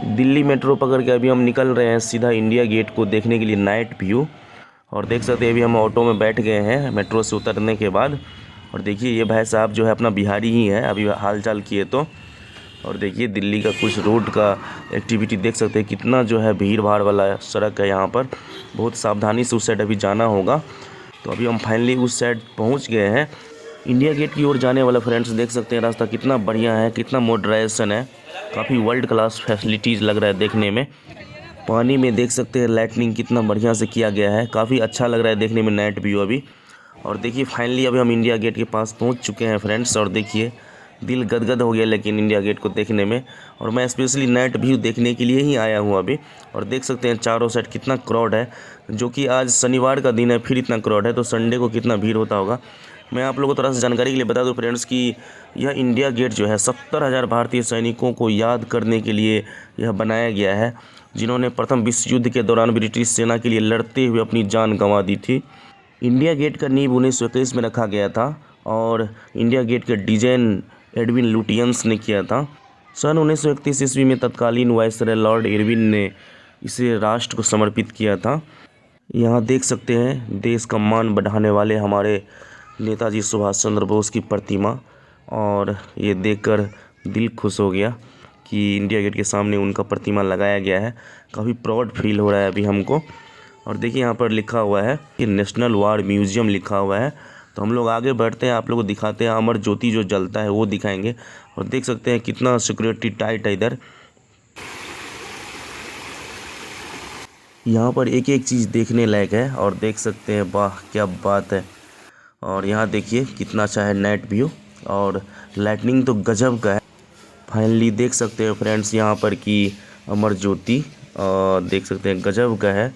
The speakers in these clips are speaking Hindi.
दिल्ली मेट्रो पकड़ के अभी हम निकल रहे हैं सीधा इंडिया गेट को देखने के लिए नाइट व्यू। और देख सकते हैं अभी हम ऑटो में बैठ गए हैं मेट्रो से उतरने के बाद। और देखिए ये भाई साहब जो है अपना बिहारी ही है, अभी हाल चाल किए तो। और देखिए दिल्ली का कुछ रोड का एक्टिविटी देख सकते हैं, कितना जो है भीड़ भाड़ वाला सड़क है यहाँ पर। बहुत सावधानी से उस साइड अभी जाना होगा। तो अभी हम फाइनली उस साइड पहुँच गए हैं इंडिया गेट की ओर जाने वाला। फ्रेंड्स देख सकते हैं रास्ता कितना बढ़िया है, कितना मॉडर्नाइजेशन है, काफ़ी वर्ल्ड क्लास फैसिलिटीज़ लग रहा है देखने में। पानी में देख सकते हैं लाइटनिंग कितना बढ़िया से किया गया है, काफ़ी अच्छा लग रहा है देखने में नाइट व्यू अभी। और देखिए फाइनली अभी हम इंडिया गेट के पास पहुंच चुके हैं फ्रेंड्स। और देखिए दिल गदगद हो गया लेकिन इंडिया गेट को देखने में। और मैं स्पेशली नाइट व्यू देखने के लिए ही आया हूँ अभी। और देख सकते हैं चारों साइड कितना क्राउड है, जो कि आज शनिवार का दिन है फिर इतना क्राउड है, तो संडे को कितना भीड़ होता होगा। मैं आप लोगों को थोड़ा सा जानकारी के लिए बता दूं फ्रेंड्स कि यह इंडिया गेट जो है 70,000 भारतीय सैनिकों को याद करने के लिए यह बनाया गया है, जिन्होंने प्रथम विश्व युद्ध के दौरान ब्रिटिश सेना के लिए लड़ते हुए अपनी जान गंवा दी थी। इंडिया गेट का नींव 1921 में रखा गया था और इंडिया गेट का डिजाइन एडविन लुटियंस ने किया था। सन 1931 ईस्वी में तत्कालीन वायसराय लॉर्ड इरविन ने इसे राष्ट्र को समर्पित किया था। यहाँ देख सकते हैं देश का मान बढ़ाने वाले हमारे नेताजी सुभाष चंद्र बोस की प्रतिमा। और ये देखकर दिल खुश हो गया कि इंडिया गेट के सामने उनका प्रतिमा लगाया गया है। काफ़ी प्राउड फील हो रहा है अभी हमको। और देखिए यहाँ पर लिखा हुआ है कि नेशनल वार म्यूजियम लिखा हुआ है। तो हम लोग आगे बढ़ते हैं, आप लोगों को दिखाते हैं। अमर ज्योति जो जलता है वो दिखाएंगे। और देख सकते हैं कितना सिक्योरिटी टाइट है इधर। यहाँ पर एक एक चीज़ देखने लायक है। और देख सकते हैं वाह क्या बात है। और यहाँ देखिए कितना अच्छा है नाइट व्यू, और लाइटनिंग तो गजब का है। फाइनली देख सकते हैं फ्रेंड्स यहाँ पर कि अमर ज्योति देख सकते हैं गजब का है।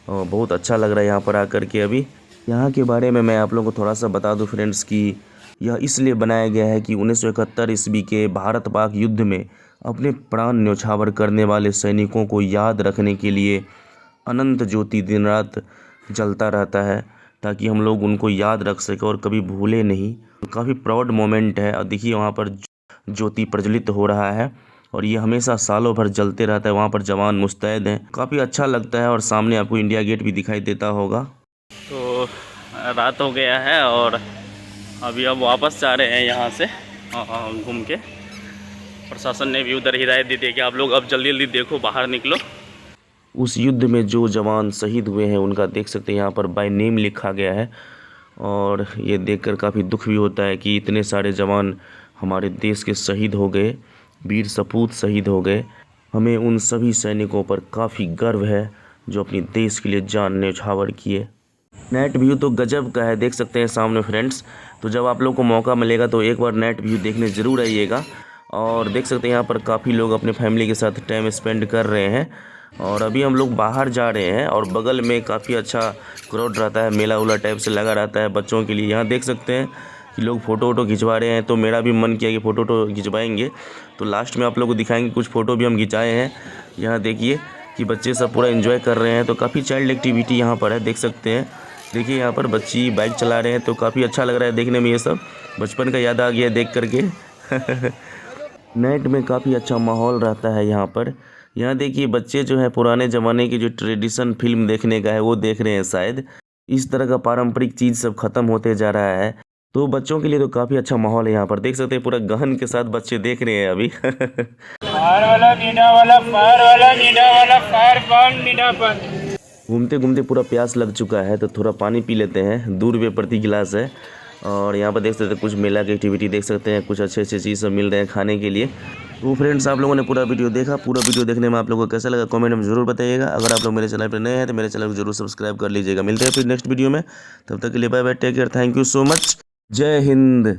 और बहुत अच्छा लग रहा है यहाँ पर आकर के। अभी यहाँ के बारे में मैं आप लोगों को थोड़ा सा बता दूं फ्रेंड्स कि यह इसलिए बनाया गया है कि 1971 ईस्वी के भारत पाक युद्ध में अपने प्राण न्यौछावर करने वाले सैनिकों को याद रखने के लिए अनंत ज्योति दिन रात जलता रहता है, ताकि हम लोग उनको याद रख सकें और कभी भूले नहीं। काफ़ी प्राउड मोमेंट है। और देखिए वहाँ पर ज्योति प्रज्वलित हो रहा है और ये हमेशा सालों भर जलते रहता है। वहाँ पर जवान मुस्तैद हैं, काफ़ी अच्छा लगता है। और सामने आपको इंडिया गेट भी दिखाई देता होगा। तो रात हो गया है और अभी अब वापस जा रहे हैं यहाँ से घूम के। प्रशासन ने भी उधर हिदायत दी थी कि आप लोग अब जल्दी जल्दी देखो, बाहर निकलो। उस युद्ध में जो जवान शहीद हुए हैं उनका देख सकते हैं यहाँ पर बाय नेम लिखा गया है। और ये देखकर काफ़ी दुख भी होता है कि इतने सारे जवान हमारे देश के शहीद हो गए, वीर सपूत शहीद हो गए। हमें उन सभी सैनिकों पर काफ़ी गर्व है जो अपनी देश के लिए जान न्यौछावर किए। नाइट व्यू तो गजब का है, देख सकते हैं सामने फ्रेंड्स। तो जब आप लोग को मौका मिलेगा तो एक बार नाइट व्यू देखने ज़रूर आइएगा। और देख सकते हैं यहाँ पर काफ़ी लोग अपने फैमिली के साथ टाइम स्पेंड कर रहे हैं। और अभी हम लोग बाहर जा रहे हैं और बगल में काफ़ी अच्छा क्राउड रहता है, मेला उला टाइप से लगा रहता है बच्चों के लिए। यहाँ देख सकते हैं कि लोग फ़ोटो वोटो खिंचवा रहे हैं, तो मेरा भी मन किया कि फ़ोटो वोटो खिंचवाएंगे। तो लास्ट में आप लोग को दिखाएंगे, कुछ फ़ोटो भी हम खिंचाए हैं। यहाँ देखिए कि बच्चे सब पूरा एंजॉय कर रहे हैं। तो काफ़ी चाइल्ड एक्टिविटी यहाँ पर है, देख सकते हैं। देखिए यहाँ पर बच्ची बाइक चला रहे हैं, तो काफ़ी अच्छा लग रहा है देखने में। ये सब बचपन का याद आ गया देख करके। नाइट में काफ़ी अच्छा माहौल रहता है यहाँ पर। यहाँ देखिए बच्चे जो है पुराने ज़माने की जो ट्रेडिशन फिल्म देखने का है वो देख रहे हैं शायद। इस तरह का पारंपरिक चीज़ सब खत्म होते जा रहा है, तो बच्चों के लिए तो काफ़ी अच्छा माहौल है यहाँ पर। देख सकते हैं पूरा गहन के साथ बच्चे देख रहे हैं अभी। घूमते घूमते पूरा प्यास लग चुका है, तो थोड़ा पानी पी लेते हैं। 2 रुपये प्रति गिलास है। और यहाँ पर देख सकते हैं कुछ मेला की एक्टिविटी देख सकते हैं, कुछ अच्छे अच्छे चीज़ सब मिल रहे हैं खाने के लिए। तो फ्रेंड्स आप लोगों ने पूरा वीडियो देखा। पूरा वीडियो देखने में आप लोगों को कैसा लगा कमेंट में ज़रूर बताइएगा। अगर आप लोग मेरे चैनल पर नए हैं तो मेरे चैनल को जरूर सब्सक्राइब कर लीजिएगा। मिलते हैं फिर नेक्स्ट वीडियो में, तब तक के लिए bye bye, take care, thank you so much, जय हिंद।